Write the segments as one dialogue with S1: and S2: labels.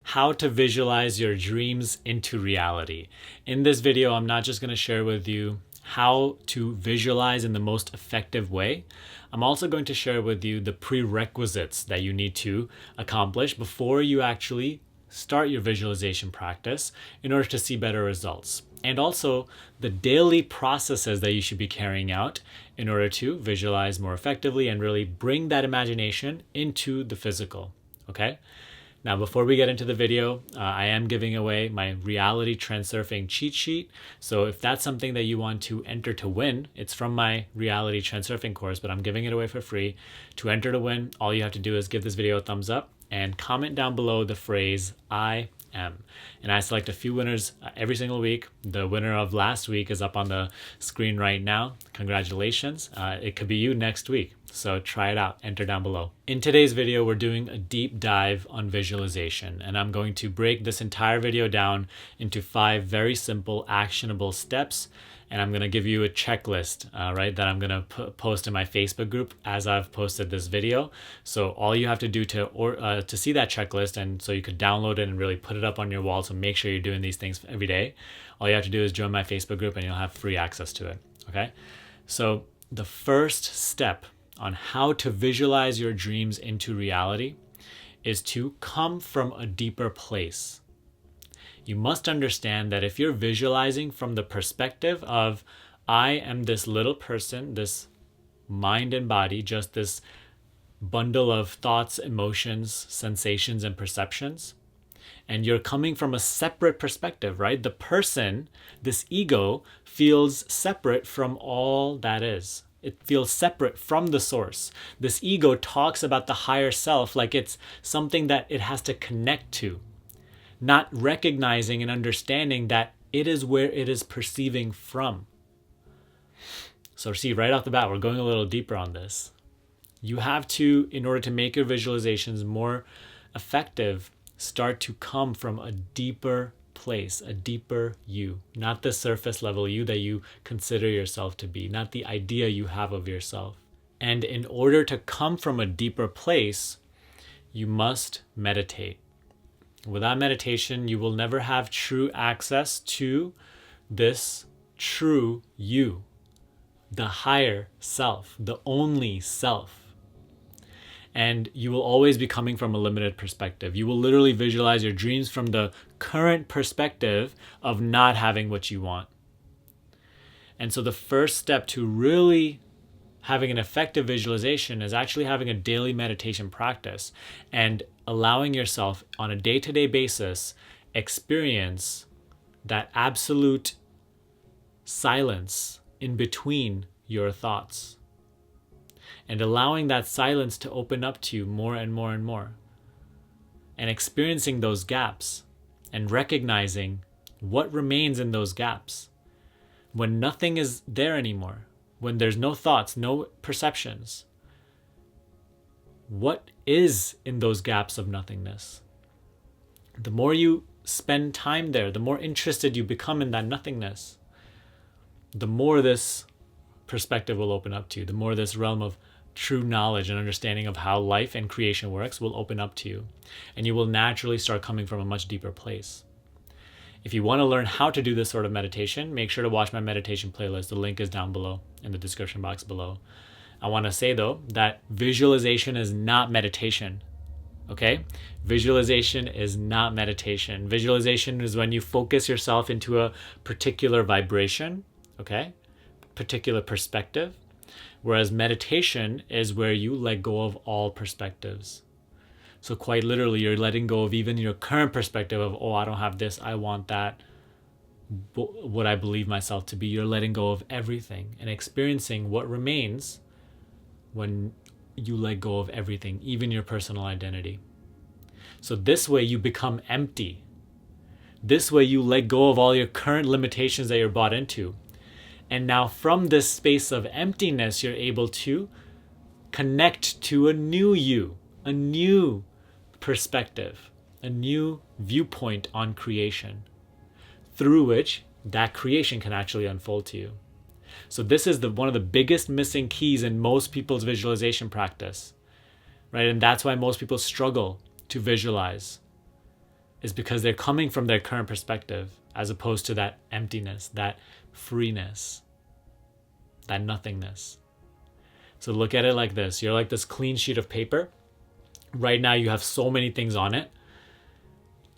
S1: how to visualize your dreams into reality. In this video, I'm not just going to share with you how to visualize in the most effective way. I'm also going to share with you the prerequisites that you need to accomplish before you actually start your visualization practice in order to see better results. And also the daily processes that you should be carrying out in order to visualize more effectively and really bring that imagination into the physical. Okay? Now, before we get into the video, I am giving away my reality transurfing cheat sheet. So if that's something that you want to enter to win, it's from my reality transurfing course, but I'm giving it away for free. To enter to win, all you have to do is give this video a thumbs up and comment down below the phrase I am. And I select a few winners every single week. The winner of last week is up on the screen right now. Congratulations. It could be you next week. So try it out. Enter down below. In today's video, we're doing a deep dive on visualization, and I'm going to break this entire video down into 5 very simple, actionable steps. And I'm going to give you a checklist, that I'm going to post in my Facebook group as I've posted this video. So all you have to do to see that checklist, and so you could download it and really put it up on your wall to make sure you're doing these things every day, all you have to do is join my Facebook group and you'll have free access to it. Okay? So the first step on how to visualize your dreams into reality is to come from a deeper place. You must understand that if you're visualizing from the perspective of, I am this little person, this mind and body, just this bundle of thoughts, emotions, sensations, and perceptions, and you're coming from a separate perspective, right? The person, this ego, feels separate from all that is. It feels separate from the source. This ego talks about the higher self like it's something that it has to connect to, not recognizing and understanding that it is where it is perceiving from. So see, right off the bat, we're going a little deeper on this. You have to, in order to make your visualizations more effective, start to come from a deeper place, a deeper you, not the surface level you that you consider yourself to be, not the idea you have of yourself. And in order to come from a deeper place, you must meditate. Without meditation, you will never have true access to this true you, the higher self, the only self. And you will always be coming from a limited perspective. You will literally visualize your dreams from the current perspective of not having what you want. And so the first step to really having an effective visualization is actually having a daily meditation practice and allowing yourself on a day-to-day basis experience that absolute silence in between your thoughts, and allowing that silence to open up to you more and more and more, and experiencing those gaps and recognizing what remains in those gaps when nothing is there anymore, when there's no thoughts, no perceptions. What is in those gaps of nothingness? The more you spend time there, the more interested you become in that nothingness, the more this perspective will open up to you, the more this realm of true knowledge and understanding of how life and creation works will open up to you. And you will naturally start coming from a much deeper place. If you want to learn how to do this sort of meditation, make sure to watch my meditation playlist. The link is down below in the description box below. I want to say though that visualization is not meditation. Okay? Visualization is not meditation. Visualization is when you focus yourself into a particular vibration, okay? Particular perspective. Whereas meditation is where you let go of all perspectives. So quite literally, you're letting go of even your current perspective of, oh, I don't have this, I want that, what I believe myself to be. You're letting go of everything and experiencing what remains when you let go of everything, even your personal identity. So this way you become empty. This way you let go of all your current limitations that you're bought into. And now from this space of emptiness, you're able to connect to a new you, a new perspective, a new viewpoint on creation, through which that creation can actually unfold to you. So this is one of the biggest missing keys in most people's visualization practice, right? And that's why most people struggle to visualize, is because they're coming from their current perspective as opposed to that emptiness, that freeness, that nothingness. So look at it like this. You're like this clean sheet of paper. Right now you have so many things on it.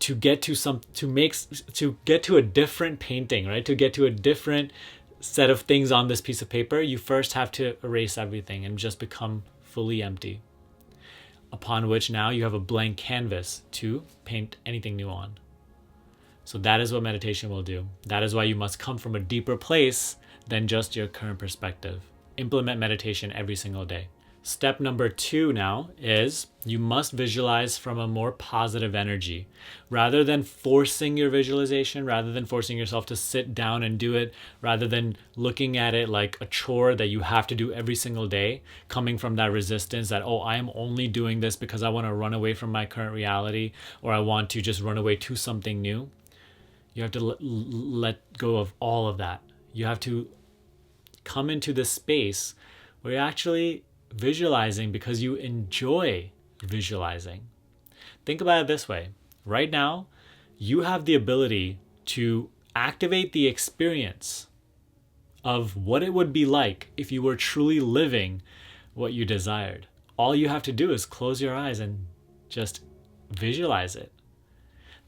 S1: To get to a different painting, right? To get to a different set of things on this piece of paper, you first have to erase everything and just become fully empty. Upon which now you have a blank canvas to paint anything new on. So that is what meditation will do. That is why you must come from a deeper place than just your current perspective. Implement meditation every single day. Step number 2 now is you must visualize from a more positive energy. Rather than forcing your visualization, rather than forcing yourself to sit down and do it, rather than looking at it like a chore that you have to do every single day, coming from that resistance that, oh, I am only doing this because I want to run away from my current reality, or I want to just run away to something new. You have to let go of all of that. You have to come into this space where you're actually visualizing because you enjoy visualizing. Think about it this way. Right now, you have the ability to activate the experience of what it would be like if you were truly living what you desired. All you have to do is close your eyes and just visualize it.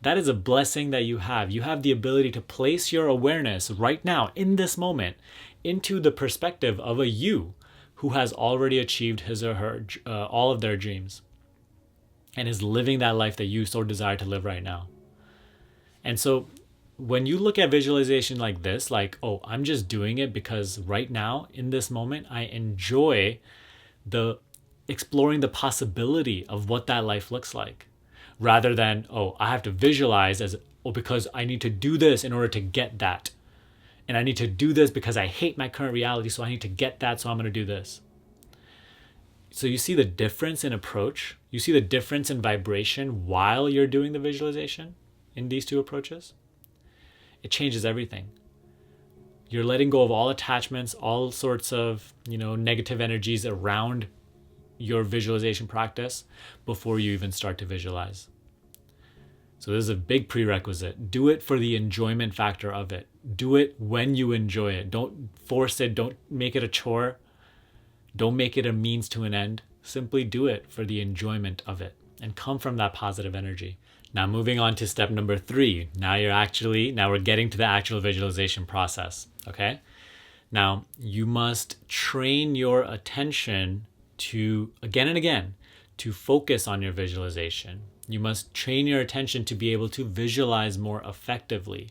S1: That is a blessing that you have. You have the ability to place your awareness right now, in this moment, into the perspective of a you who has already achieved his or her all of their dreams and is living that life that you so desire to live right now. And so when you look at visualization like this, like, oh, I'm just doing it because right now in this moment I enjoy the exploring the possibility of what that life looks like, rather than, oh, I have to visualize as, oh, because I need to do this in order to get that. And I need to do this because I hate my current reality, so I need to get that, so I'm going to do this. So you see the difference in approach? You see the difference in vibration while you're doing the visualization in these two approaches? It changes everything. You're letting go of all attachments, all sorts of, negative energies around your visualization practice before you even start to visualize. So this is a big prerequisite. Do it for the enjoyment factor of it. Do it when you enjoy it. Don't force it. Don't make it a chore. Don't make it a means to an end. Simply do it for the enjoyment of it and come from that positive energy. Now moving on to step number 3. Now we're getting to the actual visualization process. Okay. Now you must train your attention to, again and again, to focus on your visualization. You must train your attention to be able to visualize more effectively.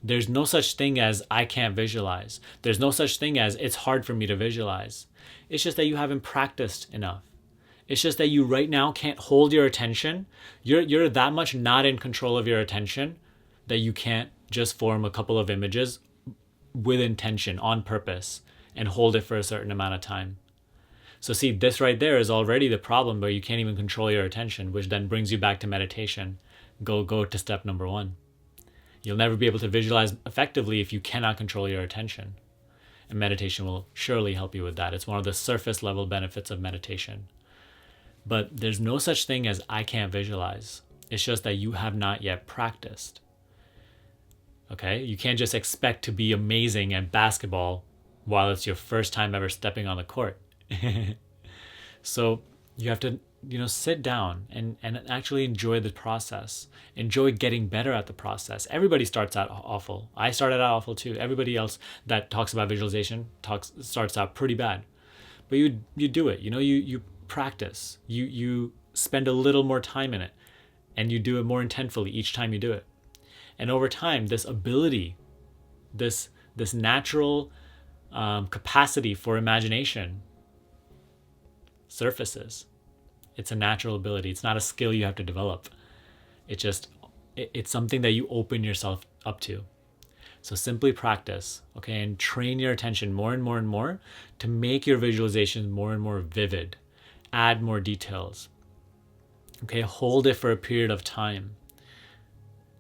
S1: There's no such thing as I can't visualize. There's no such thing as it's hard for me to visualize. It's just that you haven't practiced enough. It's just that you right now can't hold your attention. You're that much not in control of your attention that you can't just form a couple of images with intention, on purpose, and hold it for a certain amount of time. So see, this right there is already the problem where you can't even control your attention, which then brings you back to meditation. Go to step number 1. You'll never be able to visualize effectively if you cannot control your attention. And meditation will surely help you with that. It's one of the surface level benefits of meditation. But there's no such thing as I can't visualize. It's just that you have not yet practiced. Okay? You can't just expect to be amazing at basketball while it's your first time ever stepping on the court. So you have to, sit down and actually enjoy the process. Enjoy getting better at the process. Everybody starts out awful. I started out awful too. Everybody else that talks about visualization starts out pretty bad. But you do it. You practice. You spend a little more time in it, and you do it more intentfully each time you do it. And over time, this ability, this natural capacity for imagination surfaces. It's a natural ability. It's not a skill you have to develop. It's something that you open yourself up to. So simply practice, okay, and train your attention more and more and more to make your visualizations more and more vivid. Add more details. Okay, hold it for a period of time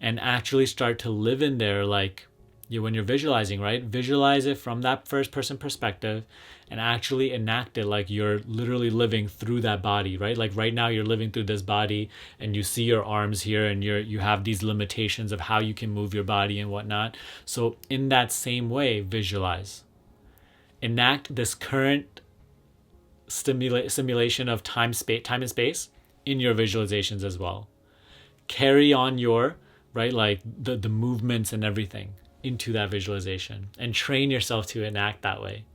S1: and actually start to live in there like When you're visualizing, right? Visualize it from that first person perspective and actually enact it like you're literally living through that body, right? Like right now you're living through this body and you see your arms here and you have these limitations of how you can move your body and whatnot. So in that same way, visualize. Enact this current simulation of time and space in your visualizations as well. Carry on your, right, like the movements and everything into that visualization and train yourself to enact that way.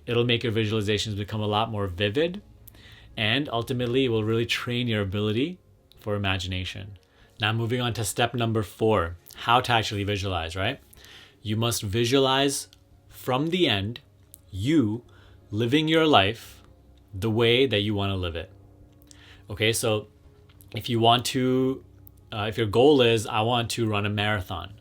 S1: It'll make your visualizations become a lot more vivid, and ultimately it will really train your ability for imagination. Now moving on to step number 4, how to actually visualize, right? You must visualize from the end, you living your life the way that you want to live it. Okay, so if you want to, if your goal is, I want to run a marathon,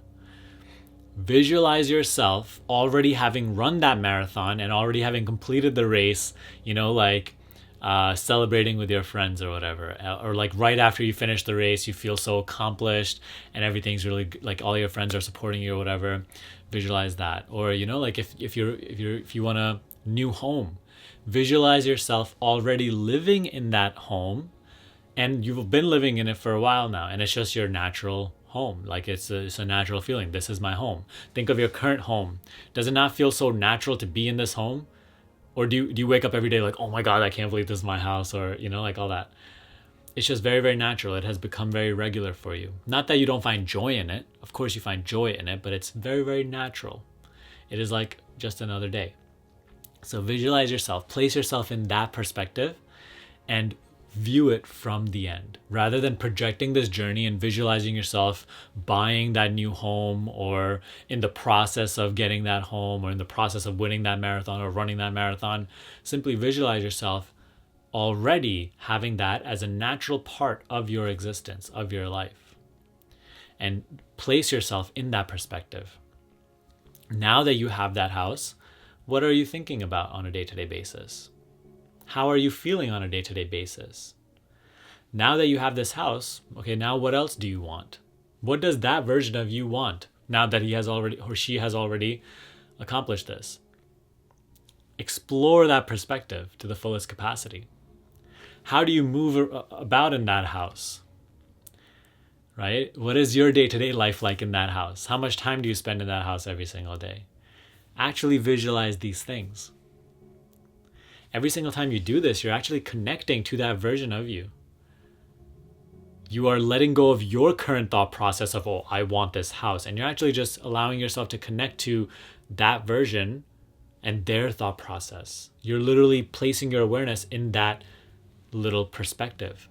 S1: visualize yourself already having run that marathon and already having completed the race, like celebrating with your friends or whatever, or like right after you finish the race, you feel so accomplished and everything's really like all your friends are supporting you or whatever. Visualize that. Or like if you want a new home, visualize yourself already living in that home, and you've been living in it for a while now, and it's just your natural home. Like it's a natural feeling. This is my home. Think of your current home. Does it not feel so natural to be in this home? Or do you wake up every day like, oh my God, I can't believe this is my house, or like all that? It's just very, very natural. It has become very regular for you. Not that you don't find joy in it. Of course you find joy in it, but it's very, very natural. It is like just another day. So visualize yourself, place yourself in that perspective, and view it from the end, rather than projecting this journey and visualizing yourself buying that new home, or in the process of getting that home, or in the process of winning that marathon or running that marathon. Simply visualize yourself already having that as a natural part of your existence, of your life, and place yourself in that perspective. Now that you have that house, what are you thinking about on a day-to-day basis? How are you feeling on a day-to-day basis? Now that you have this house, okay, now what else do you want? What does that version of you want now that he has already, or she has already accomplished this? Explore that perspective to the fullest capacity. How do you move about in that house? Right? What is your day-to-day life like in that house? How much time do you spend in that house every single day? Actually visualize these things. Every single time you do this, you're actually connecting to that version of you. You are letting go of your current thought process of, oh, I want this house. And you're actually just allowing yourself to connect to that version and their thought process. You're literally placing your awareness in that little perspective.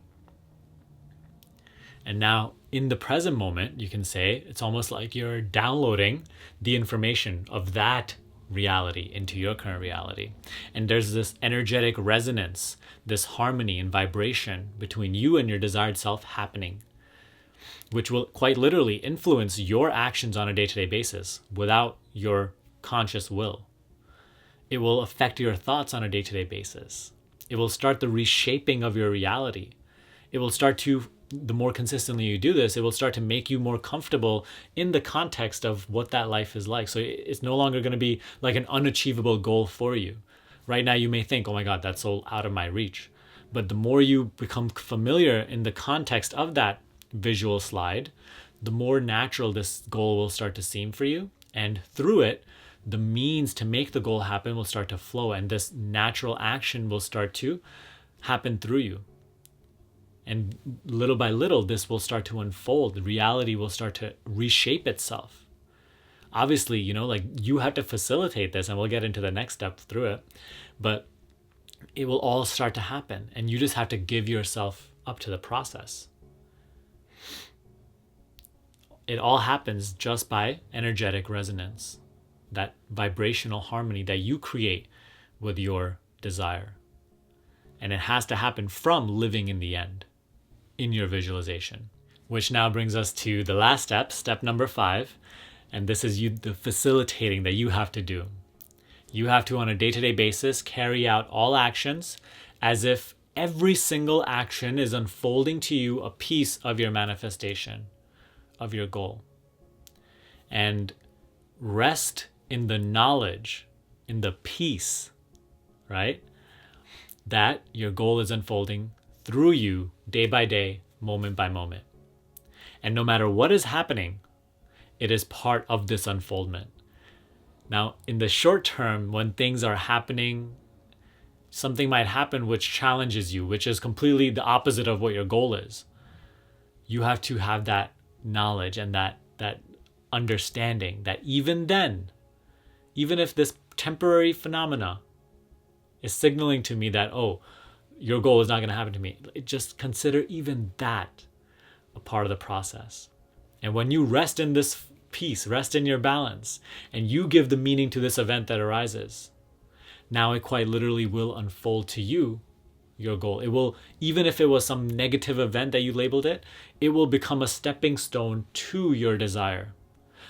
S1: And now in the present moment, you can say it's almost like you're downloading the information of that reality into your current reality. And there's this energetic resonance, this harmony and vibration between you and your desired self happening, which will quite literally influence your actions on a day-to-day basis without your conscious will. It will affect your thoughts on a day-to-day basis. It will start the reshaping of your reality. It will start to, the more consistently you do this, it will start to make you more comfortable in the context of what that life is like. So it's no longer going to be like an unachievable goal for you. Right now you may think, oh my God, that's so out of my reach. But the more you become familiar in the context of that visual slide, the more natural this goal will start to seem for you. And through it, the means to make the goal happen will start to flow, and this natural action will start to happen through you. And little by little, this will start to unfold. The reality will start to reshape itself. Obviously, like you have to facilitate this, and we'll get into the next step through it, but it will all start to happen, and you just have to give yourself up to the process. It all happens just by energetic resonance, that vibrational harmony that you create with your desire. And it has to happen from living in the end, in your visualization. Which now brings us to the last step, step number 5. And this is the facilitating that you have to do. You have to, on a day-to-day basis, carry out all actions as if every single action is unfolding to you a piece of your manifestation, of your goal. And rest in the knowledge, in the peace, right? That your goal is unfolding through you day by day, moment by moment. And no matter what is happening, it is part of this unfoldment. Now, in the short term, when things are happening, something might happen which challenges you, which is completely the opposite of what your goal is. You have to have that knowledge and that understanding that even then, even if this temporary phenomena is signaling to me that, oh, your goal is not going to happen to me, just consider even that a part of the process. And when you rest in this peace, rest in your balance, and you give the meaning to this event that arises, now it quite literally will unfold to you your goal. It will, even if it was some negative event that you labeled it, it will become a stepping stone to your desire,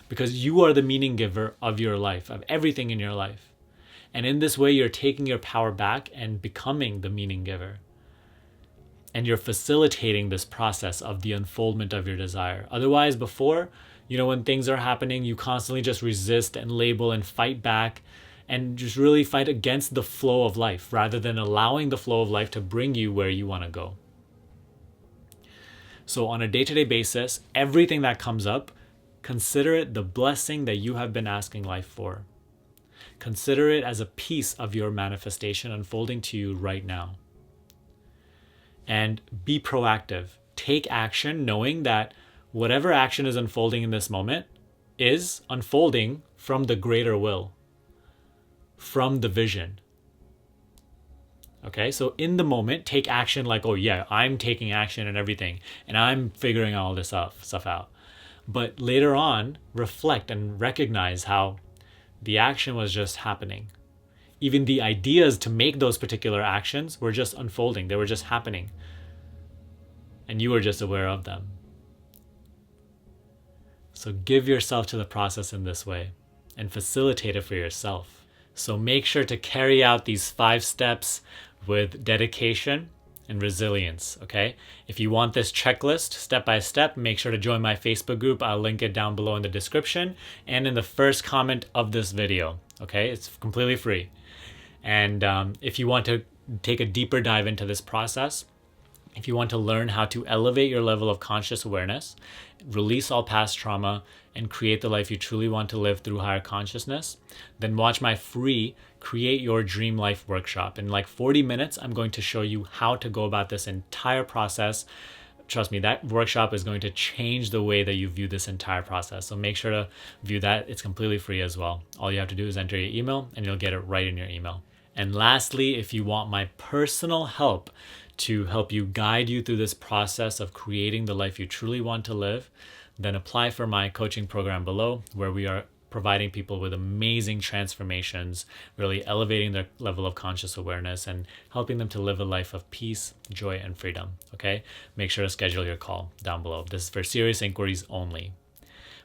S1: because you are the meaning giver of your life, of everything in your life. And in this way, you're taking your power back and becoming the meaning giver. And you're facilitating this process of the unfoldment of your desire. Otherwise, before, when things are happening, you constantly just resist and label and fight back and just really fight against the flow of life rather than allowing the flow of life to bring you where you want to go. So on a day-to-day basis, everything that comes up, consider it the blessing that you have been asking life for. Consider it as a piece of your manifestation unfolding to you right now. And be proactive. Take action knowing that whatever action is unfolding in this moment is unfolding from the greater will, from the vision. Okay, so in the moment, take action like, oh yeah, I'm taking action and everything, and I'm figuring all this stuff out. But later on, reflect and recognize how the action was just happening. Even the ideas to make those particular actions were just unfolding. They were just happening. And you were just aware of them. So give yourself to the process in this way and facilitate it for yourself. So make sure to carry out these 5 steps with dedication and resilience, okay? If you want this checklist step by step, make sure to join my Facebook group. I'll link it down below in the description and in the first comment of this video, okay? It's completely free. And if you want to take a deeper dive into this process, if you want to learn how to elevate your level of conscious awareness, release all past trauma, and create the life you truly want to live through higher consciousness, then watch my free Create Your Dream Life workshop. In like 40 minutes, I'm going to show you how to go about this entire process. Trust me, that workshop is going to change the way that you view this entire process. So make sure to view that. It's completely free as well. All you have to do is enter your email and you'll get it right in your email. And lastly, if you want my personal help to help you guide you through this process of creating the life you truly want to live, then apply for my coaching program below, where we are providing people with amazing transformations, really elevating their level of conscious awareness and helping them to live a life of peace, joy, and freedom, okay? Make sure to schedule your call down below. This is for serious inquiries only.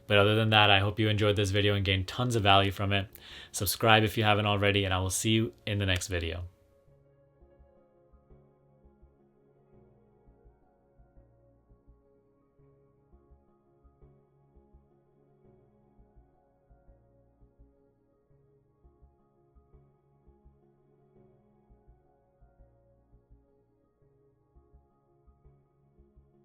S1: But other than that, I hope you enjoyed this video and gained tons of value from it. Subscribe if you haven't already, and I will see you in the next video.